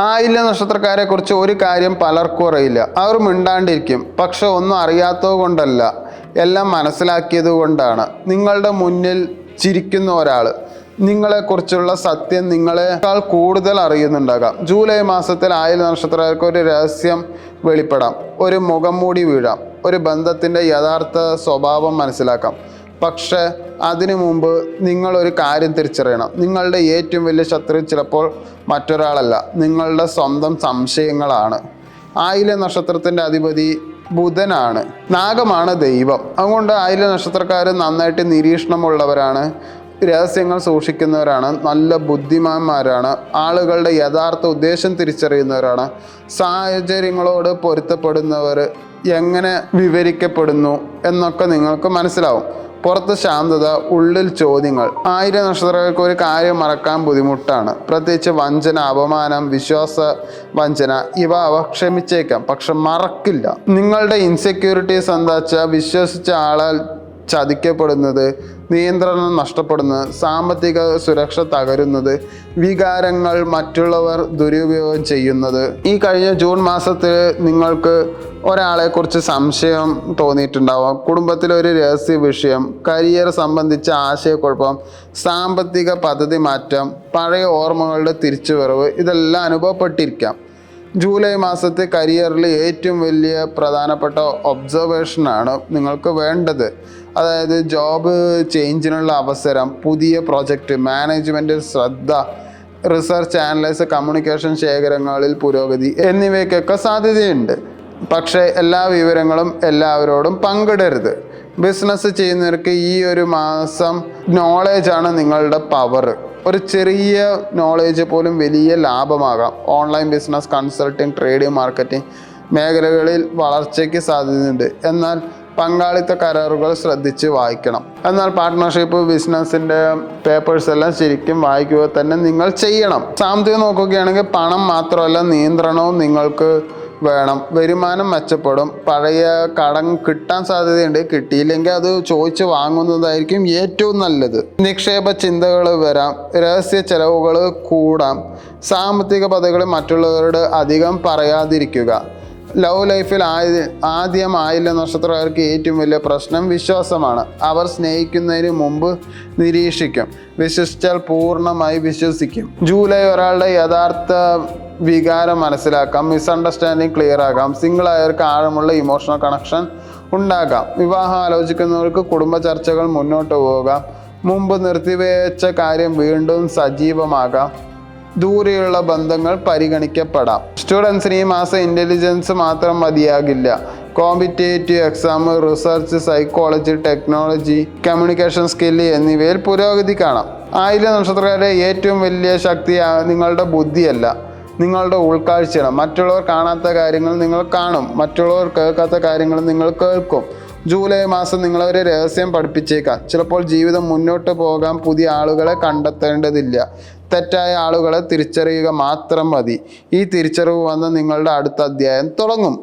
ആയില്യ നക്ഷത്രക്കാരെ കുറിച്ച് ഒരു കാര്യം പലർക്കും അറിയില്ല. അവർ മിണ്ടാണ്ടിരിക്കും. പക്ഷെ ഒന്നും അറിയാത്തത് കൊണ്ടല്ല, എല്ലാം മനസ്സിലാക്കിയത് കൊണ്ടാണ്. നിങ്ങളുടെ മുന്നിൽ ചിരിക്കുന്ന ഒരാൾ നിങ്ങളെക്കുറിച്ചുള്ള സത്യം നിങ്ങളെക്കാൾ കൂടുതൽ അറിയുന്നുണ്ടാകാം. ജൂലൈ മാസത്തിൽ ആയില്യ നക്ഷത്രക്കാർക്ക് ഒരു രഹസ്യം വെളിപ്പെടാം, ഒരു മുഖം മൂടി വീഴാം, ഒരു ബന്ധത്തിൻ്റെ യഥാർത്ഥ സ്വഭാവം മനസ്സിലാക്കാം. പക്ഷേ അതിനു മുമ്പ് നിങ്ങളൊരു കാര്യം തിരിച്ചറിയണം. നിങ്ങളുടെ ഏറ്റവും വലിയ ശത്രു ചിലപ്പോൾ മറ്റൊരാളല്ല, നിങ്ങളുടെ സ്വന്തം സംശയങ്ങളാണ്. ആയില്യ നക്ഷത്രത്തിൻ്റെ അധിപതി ബുധനാണ്. നാഗമാണ് ദൈവം. അതുകൊണ്ട് ആയില്യ നക്ഷത്രക്കാർ നന്നായിട്ട് നിരീക്ഷണമുള്ളവരാണ്, രഹസ്യങ്ങൾ സൂക്ഷിക്കുന്നവരാണ്, നല്ല ബുദ്ധിമാന്മാരാണ്, ആളുകളുടെ യഥാർത്ഥ ഉദ്ദേശം തിരിച്ചറിയുന്നവരാണ്, സാഹചര്യങ്ങളോട് പൊരുത്തപ്പെടുന്നവർ, എങ്ങനെ വിവരിക്കപ്പെടുന്നു എന്നൊക്കെ നിങ്ങൾക്ക് മനസ്സിലാവും. പുറത്ത് ശാന്തത, ഉള്ളിൽ ചോദ്യങ്ങൾ. ആയില്യ നക്ഷത്രക്കാർക്ക് ഒരു കാര്യം മറക്കാൻ ബുദ്ധിമുട്ടാണ്, പ്രത്യേകിച്ച് വഞ്ചന, അപമാനം, വിശ്വാസ വഞ്ചന. അവ ക്ഷമിച്ചേക്കാം, പക്ഷെ മറക്കില്ല. നിങ്ങളുടെ ഇൻസെക്യൂരിറ്റീസ് എന്താ വെച്ചാൽ വിശ്വസിച്ച ആളാൽ ചതിക്കപ്പെടുന്നത്, നിയന്ത്രണം നഷ്ടപ്പെടുന്നത്, സാമ്പത്തിക സുരക്ഷ തകരുന്നത്, വികാരങ്ങൾ മറ്റുള്ളവർ ദുരുപയോഗം ചെയ്യുന്നത്. ഈ കഴിഞ്ഞ ജൂൺ മാസത്തിൽ നിങ്ങൾക്ക് ഒരാളെക്കുറിച്ച് സംശയം തോന്നിയിട്ടുണ്ടാവാം. കുടുംബത്തിലൊരു രഹസ്യ വിഷയം, കരിയർ സംബന്ധിച്ച ആശയക്കുഴപ്പം, സാമ്പത്തിക പദ്ധതി മാറ്റം, പഴയ ഓർമ്മകളുടെ തിരിച്ചുവരവ്, ഇതെല്ലാം അനുഭവപ്പെട്ടിരിക്കാം. ജൂലൈ മാസത്തെ കരിയറിൽ ഏറ്റവും വലിയ പ്രധാനപ്പെട്ട ഒബ്സർവേഷനാണ് നിങ്ങൾക്ക് വേണ്ടത്. അതായത് ജോബ് ചേഞ്ചിനുള്ള അവസരം, പുതിയ പ്രോജക്റ്റ്, മാനേജ്മെൻറ്റ് ശ്രദ്ധ, റിസർച്ച്, അനലൈസ്, കമ്മ്യൂണിക്കേഷൻ ശേഖരങ്ങളിൽ പുരോഗതി എന്നിവയ്ക്കൊക്കെ സാധ്യതയുണ്ട്. പക്ഷേ എല്ലാ വിവരങ്ങളും എല്ലാവരോടും പങ്കിടരുത്. ബിസിനസ് ചെയ്യുന്നവർക്ക് ഈ ഒരു മാസം നോളേജാണ് നിങ്ങളുടെ പവർ. ഒരു ചെറിയ നോളേജ് പോലും വലിയ ലാഭമാകാം. Online business, consulting, trading, marketing മേഖലകളിൽ വളർച്ചയ്ക്ക് സാധ്യതയുണ്ട്. എന്നാൽ പങ്കാളിത്ത കരാറുകൾ ശ്രദ്ധിച്ച് വായിക്കണം. എന്നാൽ പാർട്ട്ണർഷിപ്പ്, ബിസിനസ്സിൻ്റെ പേപ്പേഴ്സ് എല്ലാം ശരിക്കും വായിക്കുക തന്നെ നിങ്ങൾ ചെയ്യണം. സാമ്പത്തികം നോക്കുകയാണെങ്കിൽ പണം മാത്രമല്ല, നിയന്ത്രണവും നിങ്ങൾക്ക് വേണം. വരുമാനം മെച്ചപ്പെടും. പഴയ കടം കിട്ടാൻ സാധ്യതയുണ്ട്. കിട്ടിയില്ലെങ്കിൽ അത് ചോദിച്ച് വാങ്ങുന്നതായിരിക്കും ഏറ്റവും നല്ലത്. നിക്ഷേപ ചിന്തകൾ വരാം. രഹസ്യ ചെലവുകൾ കൂടാം. സാമ്പത്തിക പദ്ധതികൾ മറ്റുള്ളവരോട് അധികം പറയാതിരിക്കുക. ലവ് ലൈഫിൽ ആദ്യം ആയില്യ നക്ഷത്രക്കാർക്ക് ഏറ്റവും വലിയ പ്രശ്നം വിശ്വാസമാണ്. അവർ സ്നേഹിക്കുന്നതിന് മുമ്പ് നിരീക്ഷിക്കും, വിശ്വസിച്ചാൽ പൂർണ്ണമായി വിശ്വസിക്കും. ജൂലൈ ഒരാളുടെ യഥാർത്ഥ വികാരം മനസ്സിലാക്കാം, മിസ്അണ്ടർസ്റ്റാൻഡിങ് ക്ലിയർ ആകാം, സിംഗിൾ ആയവർക്ക് ആഴമുള്ള ഇമോഷണൽ കണക്ഷൻ ഉണ്ടാകാം. വിവാഹം ആലോചിക്കുന്നവർക്ക് കുടുംബ ചർച്ചകൾ മുന്നോട്ട് പോകാം. മുമ്പ് നിർത്തിവെച്ച കാര്യം വീണ്ടും സജീവമാകാം. ദൂരെയുള്ള ബന്ധങ്ങൾ പരിഗണിക്കപ്പെടാം. സ്റ്റുഡൻസിന് ഈ മാസം ഇൻ്റലിജൻസ് മാത്രം മതിയാകില്ല. Competitive exam, research, psychology, technology, communication skill എന്നിവയിൽ പുരോഗതി കാണാം. ആയില്യ നക്ഷത്രക്കാരുടെ ഏറ്റവും വലിയ ശക്തി നിങ്ങളുടെ ബുദ്ധിയല്ല, നിങ്ങളുടെ ഉൾക്കാഴ്ചയാണ്. മറ്റുള്ളവർ കാണാത്ത കാര്യങ്ങൾ നിങ്ങൾ കാണും, മറ്റുള്ളവർ കേൾക്കാത്ത കാര്യങ്ങൾ നിങ്ങൾ കേൾക്കും. ജൂലൈ മാസം നിങ്ങളൊരു രഹസ്യം പഠിപ്പിച്ചേക്കാം. ചിലപ്പോൾ ജീവിതം മുന്നോട്ട് പോകാൻ പുതിയ ആളുകളെ കണ്ടെത്തേണ്ടതില്ല, തെറ്റായ ആളുകളെ തിരിച്ചറിയുക മാത്രം മതി. ഈ തിരിച്ചറിവ് വന്ന് നിങ്ങളുടെ അടുത്ത അധ്യായം തുടങ്ങും.